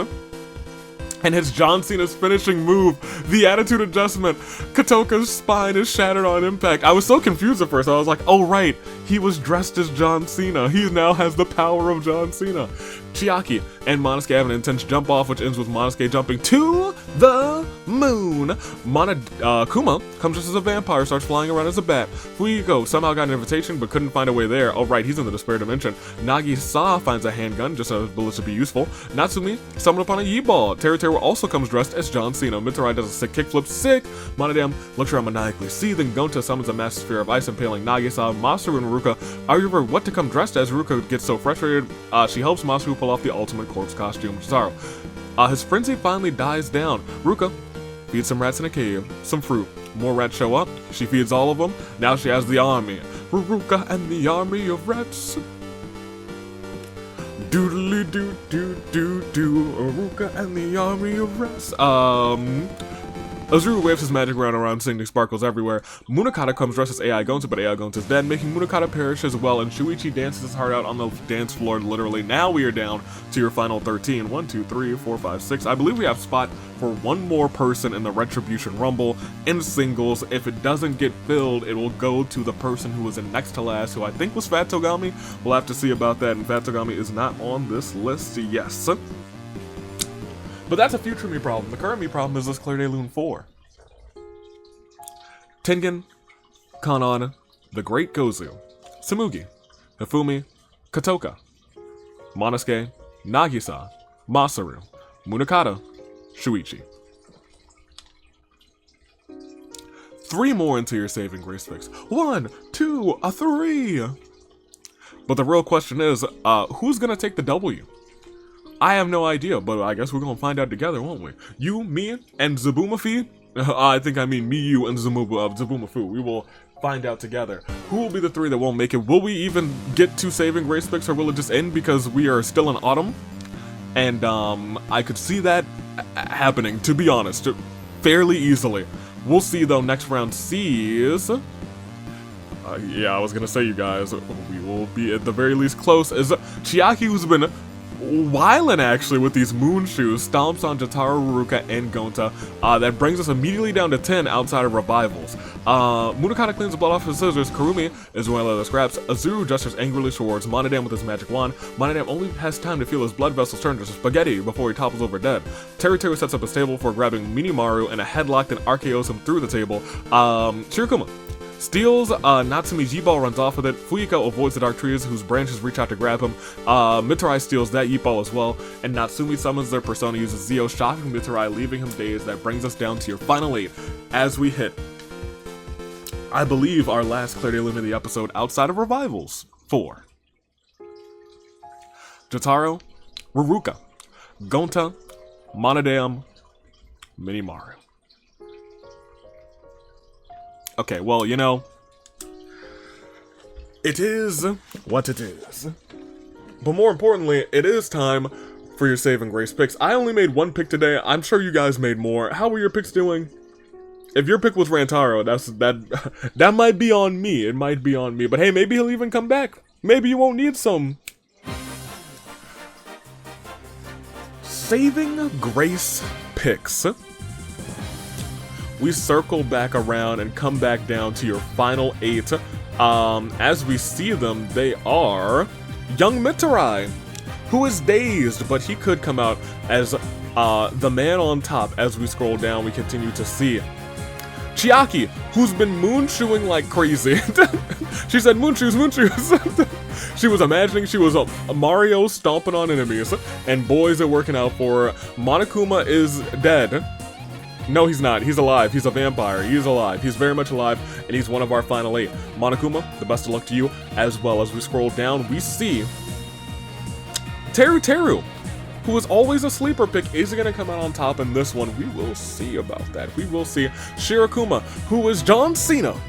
And his John Cena's finishing move, the attitude adjustment. Kotoka's spine is shattered on impact. I was so confused at first. I was like, oh right, he was dressed as John Cena. He now has the power of John Cena. Chiaki and Monosuke have an intense jump off, which ends with Monosuke jumping to the moon. Kuma comes just as a vampire, starts flying around as a bat. Fuyiko somehow got an invitation, but couldn't find a way there. Oh right, he's in the despair dimension. Nagisa finds a handgun, just as bullets to be useful. Natsumi summoned upon a Yi-Ball. Teru also comes dressed as John Cena. Mitsurai does a sick kickflip, sick. Monodam looks around maniacally seething. Gonta summons a massive sphere of ice, impaling Nagisa. Masaru and Ruka argue over what to come dressed as. Ruka gets so frustrated, she helps Masaru pull off the ultimate corpse costume. Cesaro. His frenzy finally dies down. Ruka feeds some rats in a cave, some fruit. More rats show up. She feeds all of them. Now she has the army. Ruka and the army of rats. Doodly doo doo doo doo. Ruka and the army of rats. Azuru waves his magic around sending sparkles everywhere. Munakata comes dressed as AI Gonta, but AI Gonta is dead, making Munakata perish as well, and Shuichi dances his heart out on the dance floor, literally. Now we are down to your final 13. 1, 2, 3, 4, 5, 6. I believe we have spot for one more person in the Retribution Rumble in singles. If it doesn't get filled, it will go to the person who was in next to last, who I think was Fat Togami. We'll have to see about that, and Fat Togami is not on this list, yes. But that's a future me problem. The current me problem is this Clear Day Lune 4. Tengen, Kanon, the Great Gozu, Samugi, Hifumi, Kotoka, Monosuke, Nagisa, Masaru, Munakata, Shuichi. 3 more into your saving grace fix. 1, 2, 3. But the real question is, who's gonna take the W? I have no idea, but I guess we're gonna find out together, won't we? You, me, and Zabumafi? I think I mean me, you, and Zabumafu. We will find out together. Who will be the 3 that won't make it? Will we even get to saving grace picks, or will it just end because we are still in autumn? And I could see that happening, to be honest, fairly easily. We'll see though. Next round sees... yeah, I was gonna say, you guys, we will be at the very least close. Is Chiaki, who's been wildin' actually with these moon shoes, stomps on Jotaro, Ruka, and Gonta. That brings us immediately down to 10 outside of revivals. Munakata cleans the blood off his scissors. Karumi is one of the scraps. Azuru gestures angrily towards Monodam with his magic wand. Monodam only has time to feel his blood vessels turn to spaghetti before he topples over dead. Teru sets up his table for grabbing Minimaru, and a headlock then RKOs him through the table. Shirokuma steals Natsumi's Yi-Ball, runs off with it. Fuyiko avoids the dark trees whose branches reach out to grab him. Mitsurai steals that Yi-Ball as well, and Natsumi summons their persona, uses Zio, shocking Mitsurai, leaving him dazed. That brings us down to your final 8 as we hit, I believe, our last Clear Day Lune of the episode outside of revivals. 4. Jotaro, Ruka, Gonta, Monodam, Minimaru. Okay, well, you know, it is what it is. But more importantly, it is time for your saving grace picks. I only made 1 pick today. I'm sure you guys made more. How were your picks doing? If your pick was Rantaro, that might be on me. It might be on me. But hey, maybe he'll even come back. Maybe you won't need some saving grace picks. We circle back around and come back down to your final 8. As we see them, they are young Mitsurai, who is dazed, but he could come out as the man on top. As we scroll down, we continue to see Chiaki, who's been moonshoeing like crazy. She said moonshoes, moonshoes. She was imagining she was a Mario stomping on enemies, and boys are working out for her. Monokuma is dead. No, he's not. He's alive. He's a vampire. He's alive. He's very much alive, and he's one of our final 8. Monokuma, the best of luck to you. As well, as we scroll down, we see Teru, who is always a sleeper pick. Is he going to come out on top in this one? We will see about that. We will see. Shirokuma, who is John Cena,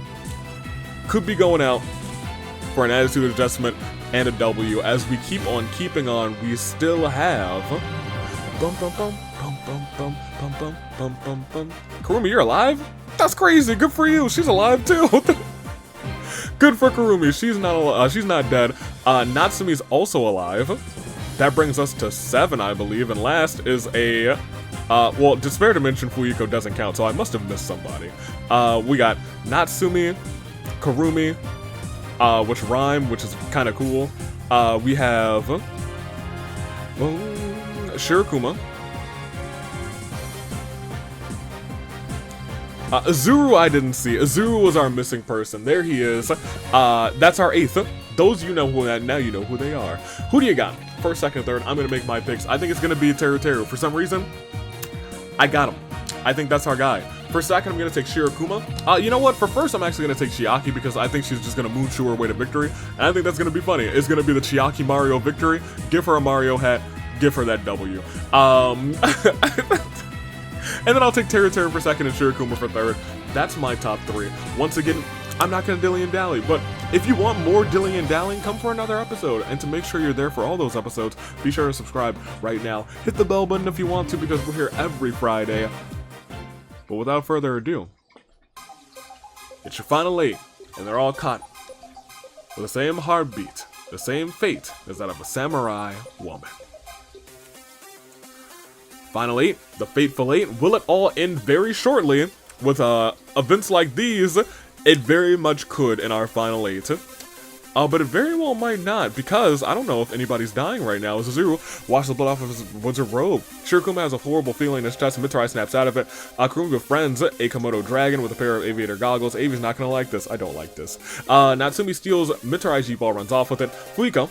could be going out for an attitude adjustment and a W. As we keep on keeping on, we still have... Karumi, you're alive? That's crazy. Good for you. She's alive too. Good for Karumi. She's not dead. Natsumi's also alive. That brings us to 7, I believe. And last is a Well, Despair Dimension Fuyiko doesn't count, so I must have missed somebody. We got Natsumi, Kurumi, which rhyme, which is kind of cool. We have Shirokuma. Azuru I didn't see. Azuru was our missing person. There he is. That's our 8th. Those you know who that, now you know who they are. Who do you got? First, second, third. I'm gonna make my picks. I think it's gonna be Teru. For some reason, I got him. I think that's our guy. For second, I'm gonna take Shirokuma. You know what? For first, I'm actually gonna take Chiaki because I think she's just gonna moonshoe her way to victory. And I think that's gonna be funny. It's gonna be the Chiaki Mario victory. Give her a Mario hat. Give her that W. And then I'll take Teru for second and Shirokuma for third. That's my top 3. Once again, I'm not gonna dilly and dally, but if you want more dilly and dallying, come for another episode. And to make sure you're there for all those episodes, be sure to subscribe right now. Hit the bell button if you want to, because we're here every Friday. But without further ado, it's your final 8, and they're all caught with the same heartbeat, the same fate as that of a samurai woman. Final 8, the fateful 8. Will it all end very shortly with events like these? It very much could in our final 8. But it very well might not, because I don't know if anybody's dying right now. Azuru washes the blood off of his wizard robe. Shirokuma has a horrible feeling in his chest, and Mitsurai snaps out of it. Kurumi befriends a Komodo dragon with a pair of aviator goggles. Avi's not gonna like this. I don't like this. Natsumi steals Mitsurai's G-ball, runs off with it. Fuyiko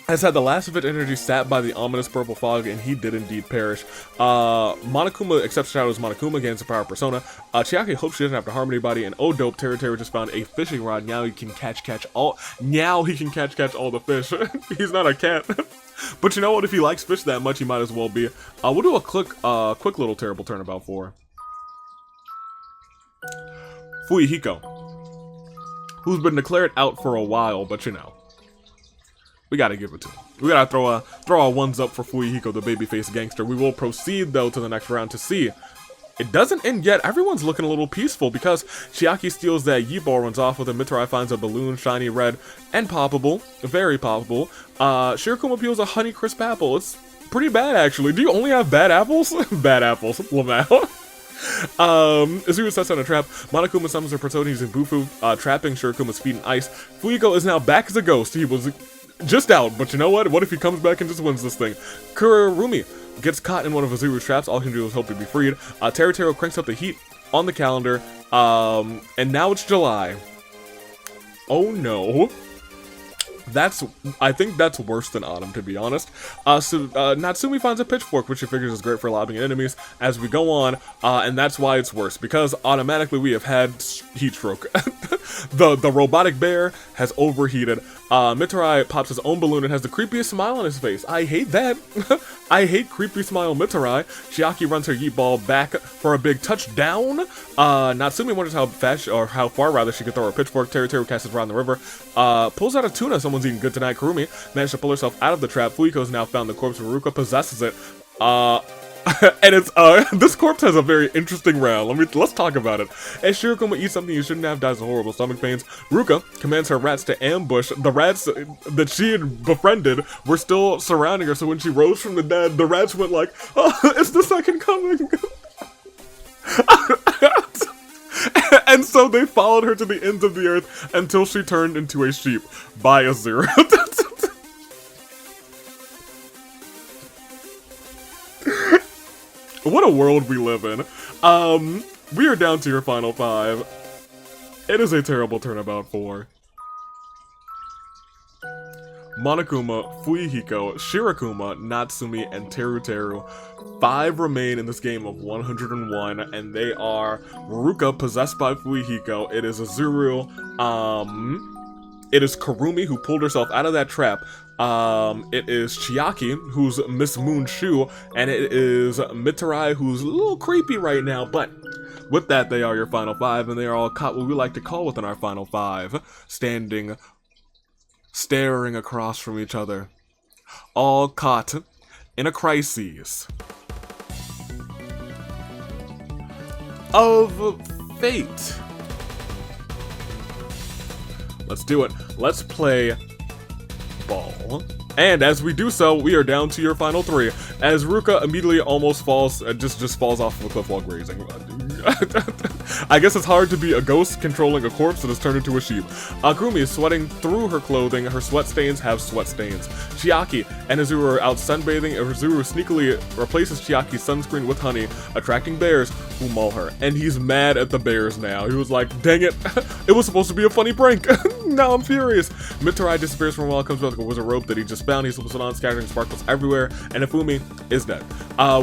has had the last of its energy sapped by the ominous purple fog, and he did indeed perish. Monokuma accepts Shadow's Monokuma, gains the power of Persona. Chiaki hopes she doesn't have to harm anybody, and oh dope, Teru just found a fishing rod. Now he can catch all the fish. He's not a cat. But you know what? If he likes fish that much, he might as well be. We'll do a quick little terrible turnabout for Fuyiko, who's been declared out for a while, but you know, we gotta give it to him. We gotta throw our ones up for Fuyiko, the babyface gangster. We will proceed, though, to the next round to see. It doesn't end yet. Everyone's looking a little peaceful because Chiaki steals that Yi-ball, runs off with it. Mitsurai finds a balloon, shiny red, and poppable. Very poppable. Shirokuma peels a Honeycrisp apple. It's pretty bad, actually. Do you only have bad apples? Bad apples. Lamau. Azuru sets on a trap. Monokuma summons her Persona using Bufu, trapping Shirakuma's feet in ice. Fuyiko is now back as a ghost. He was just out, but you know what? What if he comes back and just wins this thing? Kurumi gets caught in one of Azuru's traps. All he can do is hope to be freed. Teru cranks up the heat on the calendar. And now it's July. Oh no. I think that's worse than autumn, to be honest. Natsumi finds a pitchfork, which she figures is great for lobbing at enemies as we go on, and that's why it's worse, because automatically we have had heat stroke. The robotic bear has overheated. Mitsurai pops his own balloon and has the creepiest smile on his face. I hate that. I hate creepy smile Mitsurai. Chiaki runs her yeet ball back for a big touchdown. Natsumi wonders how far she could throw her pitchfork. Teru casts his rod in the river. Pulls out a tuna. Someone's eating good tonight. Kurumi managed to pull herself out of the trap. Fuyiko's now found the corpse. Ruka possesses it. And it's this corpse has a very interesting round. Let's talk about it. As Shirokuma eats something you shouldn't have, dies of horrible stomach pains. Ruka commands her rats to ambush. The rats that she had befriended were still surrounding her, so when she rose from the dead, the rats went like, "Oh, it's the second coming." And so they followed her to the ends of the earth until she turned into a sheep by Azuru. What a world we live in. We are down to your final 5. It is a terrible turnabout for Monokuma, Fuyiko, Shirokuma, Natsumi, and Teru. 5 remain in this game of 101, and they are Ruka, possessed by Fuyiko. It is Azuru. It is Kurumi, who pulled herself out of that trap. It is Chiaki, who's Miss Moonshoe, and it is Mitsurai, who's a little creepy right now, but with that, they are your final 5, and they are all caught what we like to call within our final 5, staring across from each other, all caught in a crisis of fate. Let's do it. Let's play ball. And as we do so, we are down to your final 3, as Ruka immediately almost falls, just falls off of a cliff while grazing. I guess it's hard to be a ghost controlling a corpse that has turned into a sheep. Kurumi is sweating through her clothing. Her sweat stains have sweat stains. Chiaki and Izuru are out sunbathing, and Izuru sneakily replaces Chiaki's sunscreen with honey, attracting bears who maul her. And he's mad at the bears now. He was like, dang it, it was supposed to be a funny prank. Now I'm furious. Mitarai disappears for a while, comes back with a rope that he just found. He slips it on, scattering sparkles everywhere, and Ifumi is dead.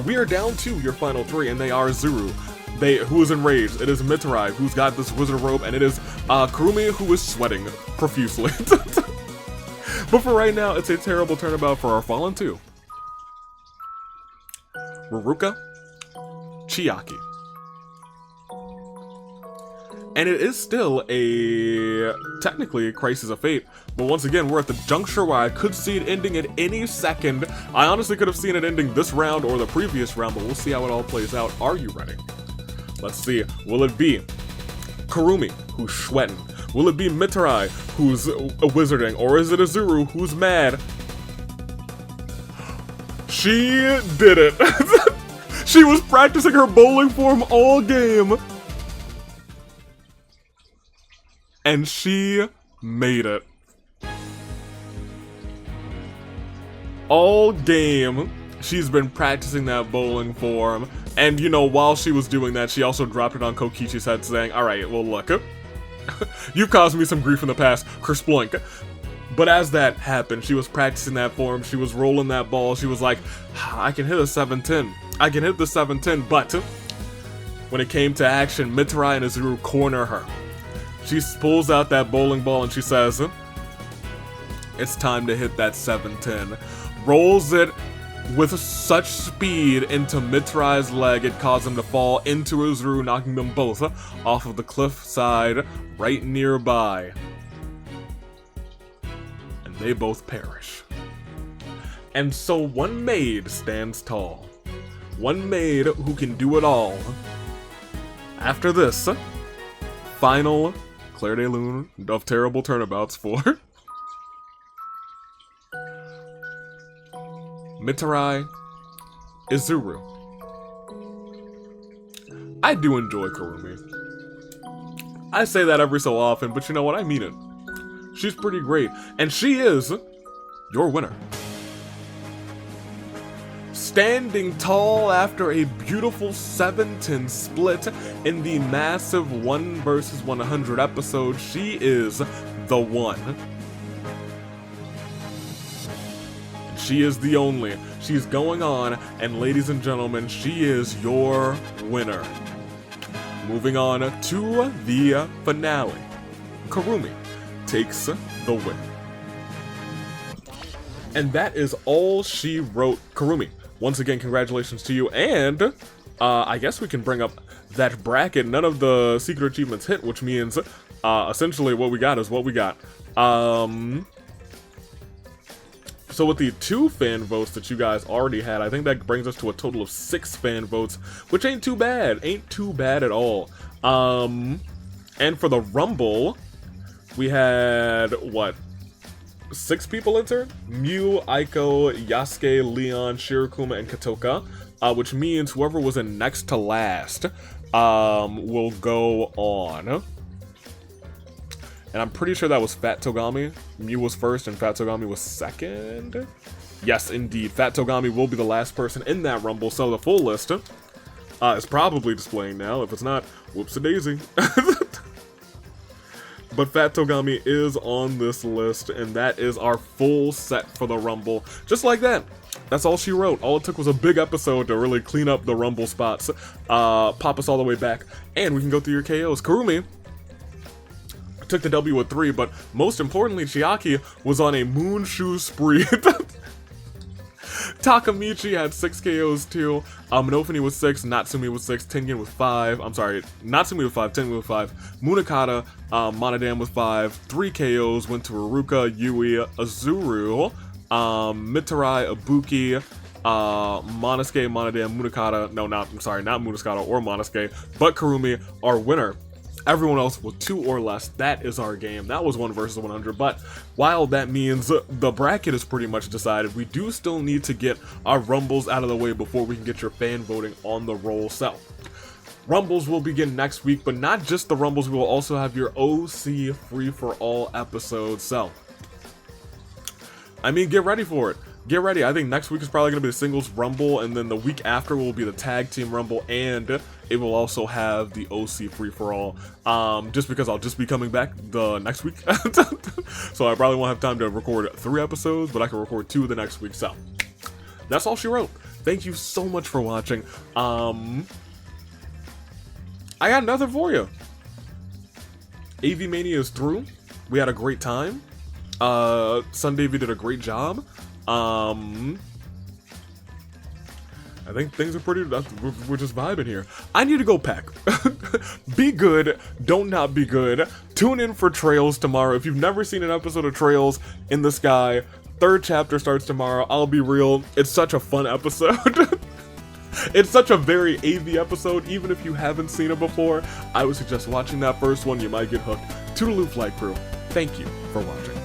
We are down to your final 3, and they are Zuru, who is enraged. It is Mitarai, who's got this wizard robe, and it is Kurumi, who is sweating profusely. But for right now, it's a terrible turnabout for our fallen 2. Ruruka, Chiaki. And it is still technically a crisis of fate, but once again, we're at the juncture where I could see it ending at any second. I honestly could have seen it ending this round or the previous round, but we'll see how it all plays out. Are you ready? Let's see. Will it be Kurumi, who's sweating? Will it be Mitarai, who's wizarding? Or is it Izuru, who's mad? She did it! She was practicing her bowling form all game! And she made it. All game, she's been practicing that bowling form. And, you know, while she was doing that, she also dropped it on Kokichi's head saying, alright, well look, you've caused me some grief in the past, kersploink. But as that happened, she was practicing that form, she was rolling that ball, she was like, I can hit a 710. I can hit the 710, but when it came to action, Mitarai and Izuru corner her. She pulls out that bowling ball and she says, it's time to hit that 710. Rolls it with such speed into Mitarai's leg, it caused him to fall into Izuru, knocking them both off of the cliff side right nearby. And they both perish. And so one maid stands tall. One maid who can do it all. After this, final Claire de Lune of terrible turnabouts for Mitarai, Izuru. I do enjoy Kurumi. I say that every so often, but you know what? I mean it. She's pretty great, and she is your winner. Standing tall after a beautiful 7-10 split in the massive 1 versus 100 episode, she is the one. She is the only. She's going on, and ladies and gentlemen, she is your winner. Moving on to the finale. Kurumi takes the win. And that is all she wrote. Kurumi, once again, congratulations to you, and I guess we can bring up that bracket. None of the secret achievements hit, which means essentially what we got is what we got. So with the 2 fan votes that you guys already had, I think that brings us to a total of 6 fan votes, which ain't too bad. Ain't too bad at all. And for the Rumble, we had, what, 6 people enter? Mew, Aiko, Yasuke, Leon, Shirokuma, and Katoka, which means whoever was in next to last will go on. And I'm pretty sure that was Fat Togami. Mew was first and Fat Togami was second. Yes, indeed. Fat Togami will be the last person in that Rumble, so the full list is probably displaying now. If it's not, whoops-a-daisy. But Fat Togami is on this list, and that is our full set for the Rumble. Just like that. That's all she wrote. All it took was a big episode to really clean up the Rumble spots, pop us all the way back, and we can go through your KOs. Kurumi took the W with 3, but most importantly, Chiaki was on a moon shoe spree. Takamichi had 6 KOs too. Minofumi with 6, Natsumi with 6, Tengen with 5. I'm sorry, Natsumi with 5, Tengen with 5. Munakata, Monodam with 5. 3 KOs went to Ruruka, Yui, Izuru, Mitarai, Ibuki, Monosuke, Monodam, Munakata. No, not Munakata or Monosuke, but Kurumi, our winner. Everyone else with 2 or less, that is our game. That was 1 versus 100, but while that means the bracket is pretty much decided, we do still need to get our Rumbles out of the way before we can get your fan voting on the roll cell. Rumbles will begin next week, but not just the Rumbles, we will also have your OC free-for-all episode, so I mean, get ready for it. Get ready. I think next week is probably going to be the singles Rumble, and then the week after will be the tag team Rumble, and it will also have the OC free-for-all, just because I'll just be coming back the next week. So I probably won't have time to record 3 episodes, but I can record 2 the next week, so that's all she wrote. Thank you so much for watching. I got nothing for you. AV Mania is through. We had a great time. Sundavy did a great job. I think things are pretty, we're just vibing here. I need to go pack. Be good, don't not be good. Tune in for Trails tomorrow. If you've never seen an episode of Trails in the Sky, 3rd chapter starts tomorrow. I'll be real, it's such a fun episode. It's such a very AV episode. Even if you haven't seen it before, I would suggest watching that first one. You might get hooked. Toodaloo Flight Crew, thank you for watching.